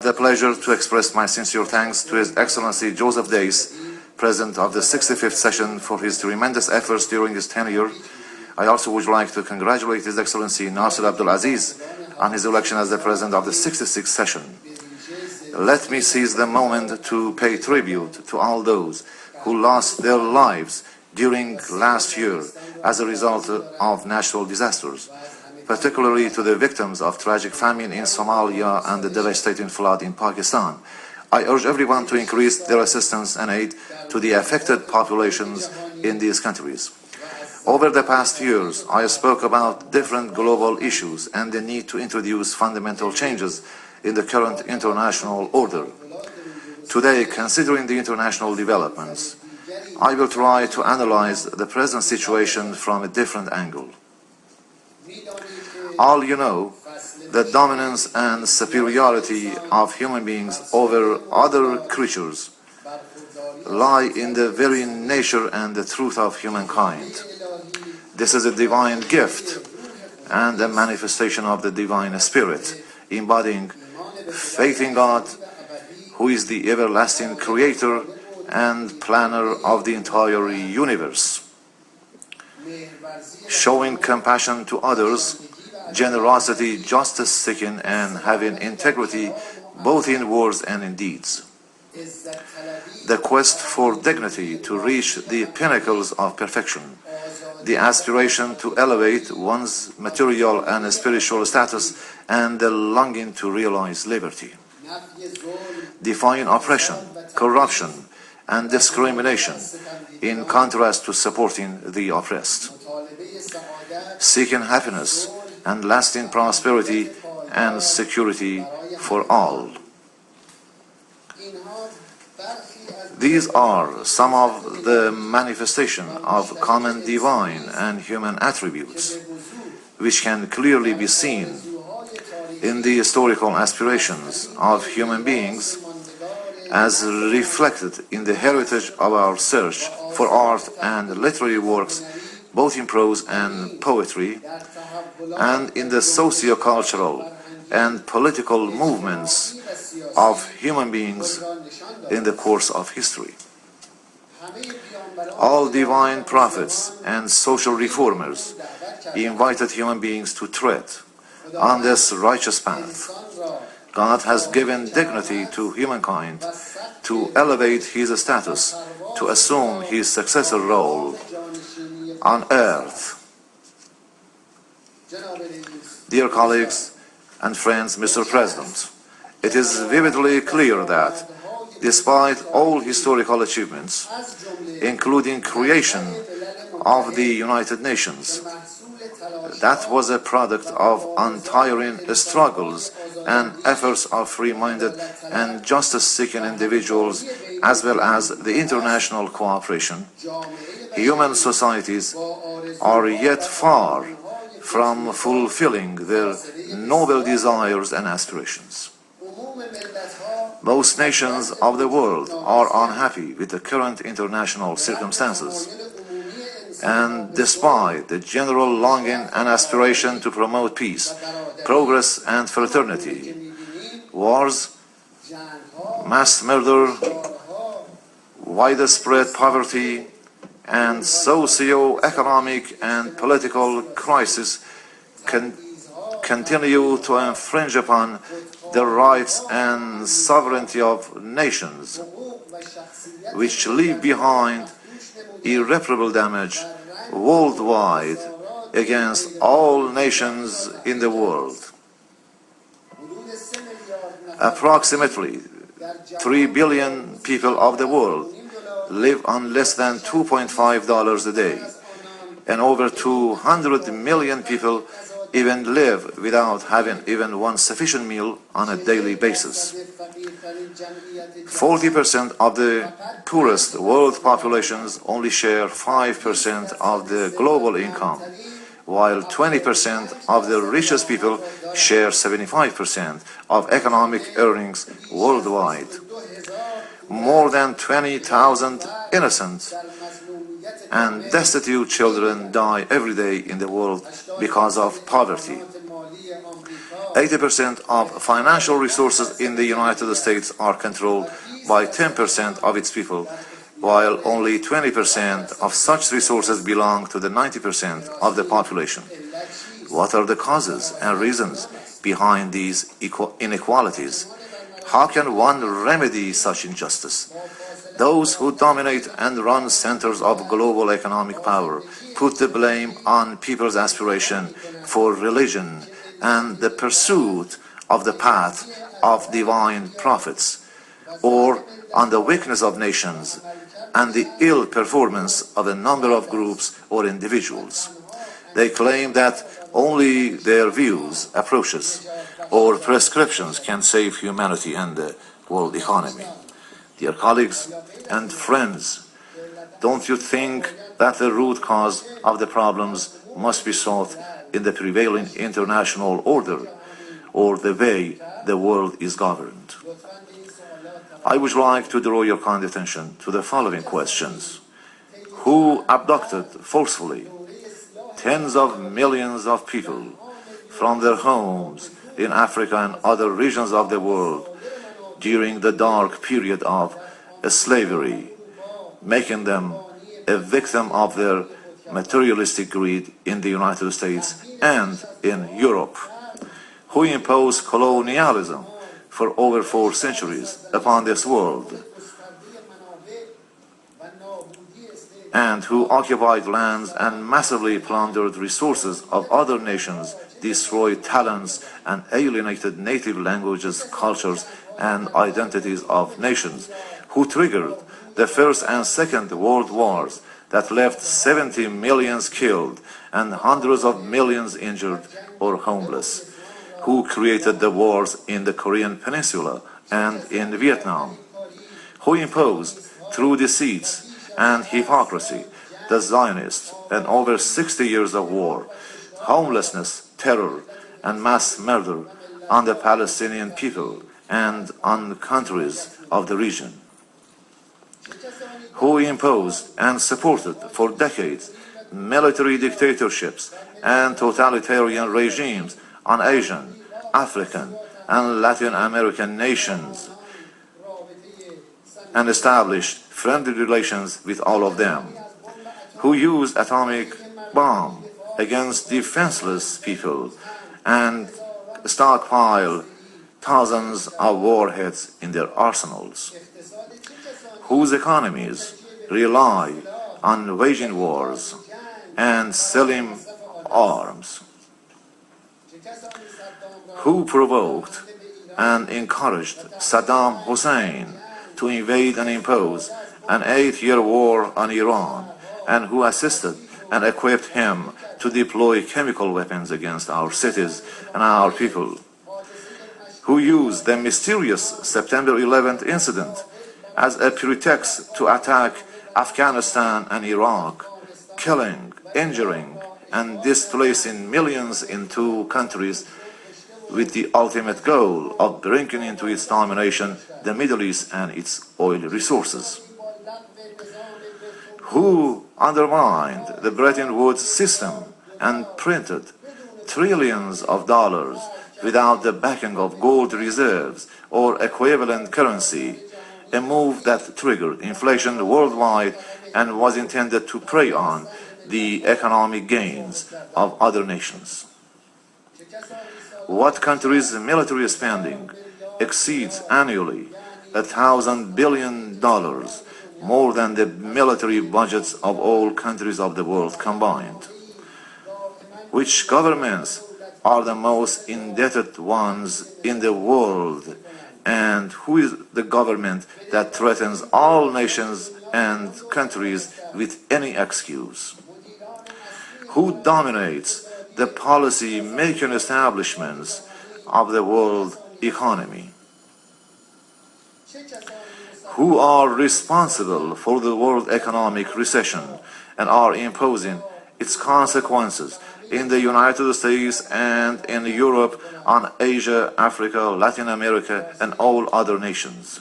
the pleasure to express my sincere thanks to His Excellency Joseph Days, President of the 65th session, for his tremendous efforts during his tenure. I also would like to congratulate His Excellency Nasser Abdul Aziz on his election as the President of the 66th session. Let me seize the moment to pay tribute to all those who lost their lives during last year as a result of natural disasters, particularly to the victims of tragic famine in Somalia and the devastating flood in Pakistan. I urge everyone to increase their assistance and aid to the affected populations in these countries. Over the past years, I spoke about different global issues and the need to introduce fundamental changes in the current international order. Today, considering the international developments, I will try to analyze the present situation from a different angle. All you know, the dominance and superiority of human beings over other creatures lie in the very nature and the truth of humankind. This is a divine gift and a manifestation of the divine spirit, embodying faith in God, who is the everlasting creator and planner of the entire universe. Showing compassion to others, generosity, justice-seeking, and having integrity both in words and in deeds. The quest for dignity to reach the pinnacles of perfection, the aspiration to elevate one's material and spiritual status, and the longing to realize liberty. Defying oppression, corruption, and discrimination, in contrast to supporting the oppressed. Seeking happiness and lasting prosperity and security for all. These are some of the manifestations of common divine and human attributes, which can clearly be seen in the historical aspirations of human beings as reflected in the heritage of our search for art and literary works, both in prose and poetry, and in the socio-cultural and political movements of human beings in the course of history. All divine prophets and social reformers invited human beings to tread on this righteous path. God has given dignity to humankind to elevate his status, to assume his successor role on earth. Dear colleagues and friends, Mr. President, it is vividly clear that despite all historical achievements, including creation of the United Nations, that was a product of untiring struggles and efforts of free-minded and justice-seeking individuals, as well as the international cooperation. Human societies are yet far from fulfilling their noble desires and aspirations. Most nations of the world are unhappy with the current international circumstances, and despite the general longing and aspiration to promote peace, progress, and fraternity, wars, mass murder, widespread poverty, and socio-economic and political crisis continue to infringe upon the rights and sovereignty of nations, which leave behind irreparable damage worldwide against all nations in the world. Approximately 3 billion people of the world live on less than $2.5 a day, and over 200 million people even live without having even one sufficient meal on a daily basis. 40% of the poorest world populations only share 5% of the global income, while 20% of the richest people share 75% of economic earnings worldwide. More than 20,000 innocent and destitute children die every day in the world because of poverty. 80% of financial resources in the United States are controlled by 10% of its people, while only 20% of such resources belong to the 90% of the population. What are the causes and reasons behind these inequalities? How can one remedy such injustice? Those who dominate and run centers of global economic power put the blame on people's aspiration for religion and the pursuit of the path of divine prophets, or on the weakness of nations and the ill performance of a number of groups or individuals. They claim that only their views, approaches, or prescriptions can save humanity and the world economy. Dear colleagues and friends, don't you think that the root cause of the problems must be sought in the prevailing international order or the way the world is governed? I would like to draw your kind attention to the following questions. Who abducted forcefully tens of millions of people from their homes in Africa and other regions of the world during the dark period of slavery, making them a victim of their materialistic greed in the United States and in Europe? Who imposed colonialism for over 4 centuries upon this world, and who occupied lands and massively plundered resources of other nations, destroyed talents, and alienated native languages, cultures, and identities of nations, who triggered the First and Second World Wars that left 70 million killed and hundreds of millions injured or homeless, who created the wars in the Korean Peninsula and in Vietnam, who imposed, through deceits and hypocrisy, the Zionists and over 60 years of war, homelessness, terror, and mass murder on the Palestinian people and on countries of the region, who imposed and supported for decades military dictatorships and totalitarian regimes on Asian, African, and Latin American nations, and established friendly relations with all of them, who used atomic bomb against defenseless people and stockpile thousands of warheads in their arsenals, whose economies rely on waging wars and selling arms, who provoked and encouraged Saddam Hussein to invade and impose an 8-year war on Iran, and who assisted and equipped him to deploy chemical weapons against our cities and our people, who used the mysterious September 11th incident as a pretext to attack Afghanistan and Iraq, killing, injuring, and displacing millions in 2 countries with the ultimate goal of bringing into its domination the Middle East and its oil resources, who undermined the Bretton Woods system and printed trillions of dollars without the backing of gold reserves or equivalent currency, a move that triggered inflation worldwide and was intended to prey on the economic gains of other nations. What country's military spending exceeds annually $1,000 billion, more than the military budgets of all countries of the world combined? Which governments are the most indebted ones in the world, and who is the government that threatens all nations and countries with any excuse? Who dominates the policy-making establishments of the world economy? Who are responsible for the world economic recession and are imposing its consequences in the United States and in Europe on Asia, Africa, Latin America, and all other nations?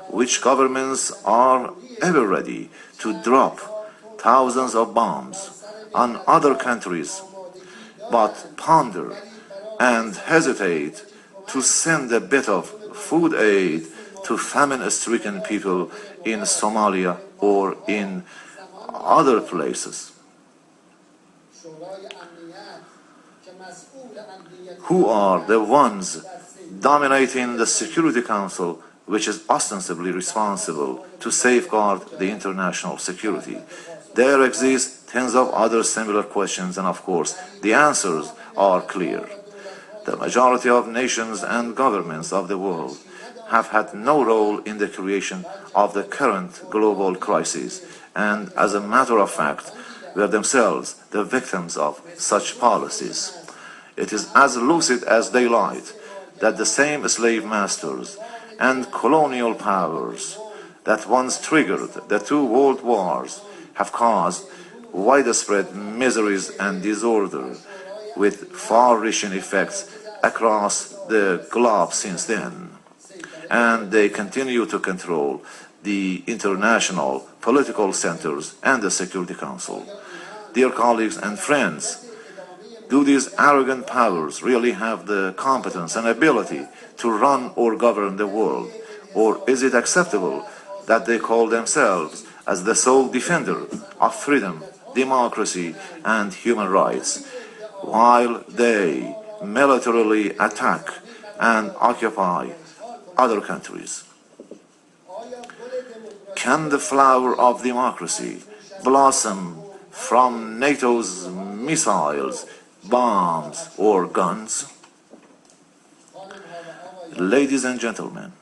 Which governments are ever ready to drop thousands of bombs on other countries, but ponder and hesitate to send a bit of food aid to famine-stricken people in Somalia or in other places? Who are the ones dominating the Security Council, which is ostensibly responsible to safeguard the international security? There exist tens of other similar questions, and of course, the answers are clear. The majority of nations and governments of the world have had no role in the creation of the current global crisis, and as a matter of fact, were themselves the victims of such policies. It is as lucid as daylight that the same slave masters and colonial powers that once triggered the two world wars have caused widespread miseries and disorder with far-reaching effects across the globe since then. And they continue to control the international political centers and the Security Council. Dear colleagues and friends, do these arrogant powers really have the competence and ability to run or govern the world? Or is it acceptable that they call themselves as the sole defender of freedom, democracy, and human rights, while they militarily attack and occupy other countries? Can the flower of democracy blossom from NATO's missiles, bombs, or guns? Ladies and gentlemen,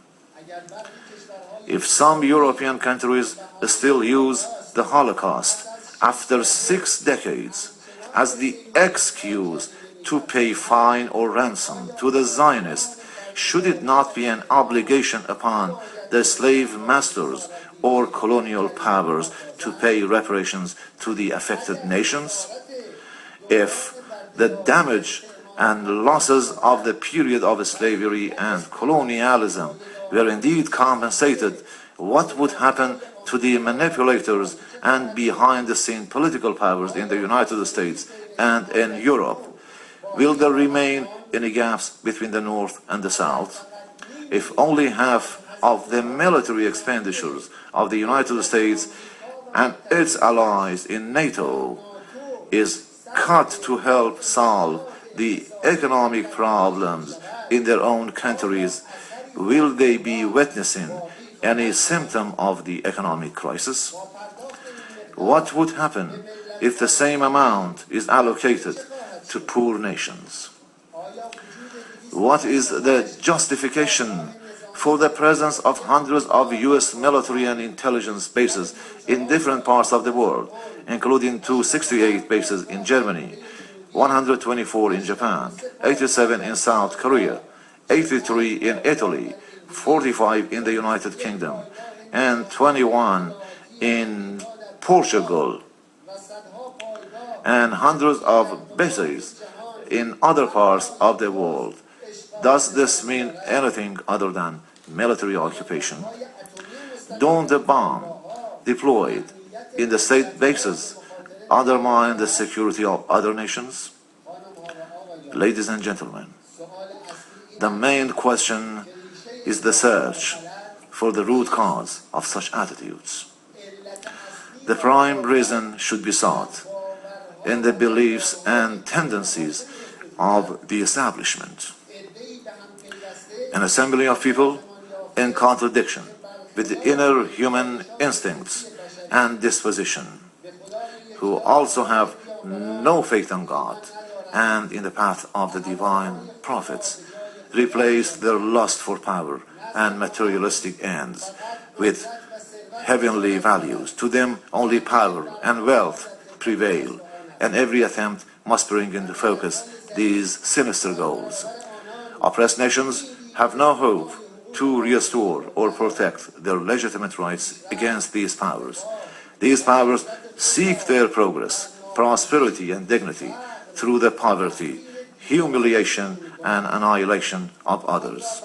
if some European countries still use the Holocaust after 6 decades as the excuse to pay fine or ransom to the Zionists, should it not be an obligation upon the slave masters or colonial powers to pay reparations to the affected nations? If the damage and losses of the period of slavery and colonialism were indeed compensated, what would happen to the manipulators and behind-the-scene political powers in the United States and in Europe? Will there remain any gaps between the North and the South? If only half of the military expenditures of the United States and its allies in NATO is cut to help solve the economic problems in their own countries, will they be witnessing any symptom of the economic crisis? What would happen if the same amount is allocated to poor nations? What is the justification for the presence of hundreds of US military and intelligence bases in different parts of the world, including 268 bases in Germany, 124 in Japan, 87 in South Korea, 83 in Italy, 45 in the United Kingdom, and 21 in Portugal, and hundreds of bases in other parts of the world? Does this mean anything other than military occupation? Don't the bomb deployed in the state bases undermine the security of other nations? Ladies and gentlemen, the main question is the search for the root cause of such attitudes. The prime reason should be sought in the beliefs and tendencies of the establishment. An assembly of people in contradiction with the inner human instincts and disposition, who also have no faith in God and in the path of the divine prophets, replace their lust for power and materialistic ends with heavenly values. To them only power and wealth prevail, and every attempt must bring into focus these sinister goals. Oppressed nations have no hope to restore or protect their legitimate rights against these powers. These powers seek their progress, prosperity, and dignity through the poverty, humiliation, and annihilation of others.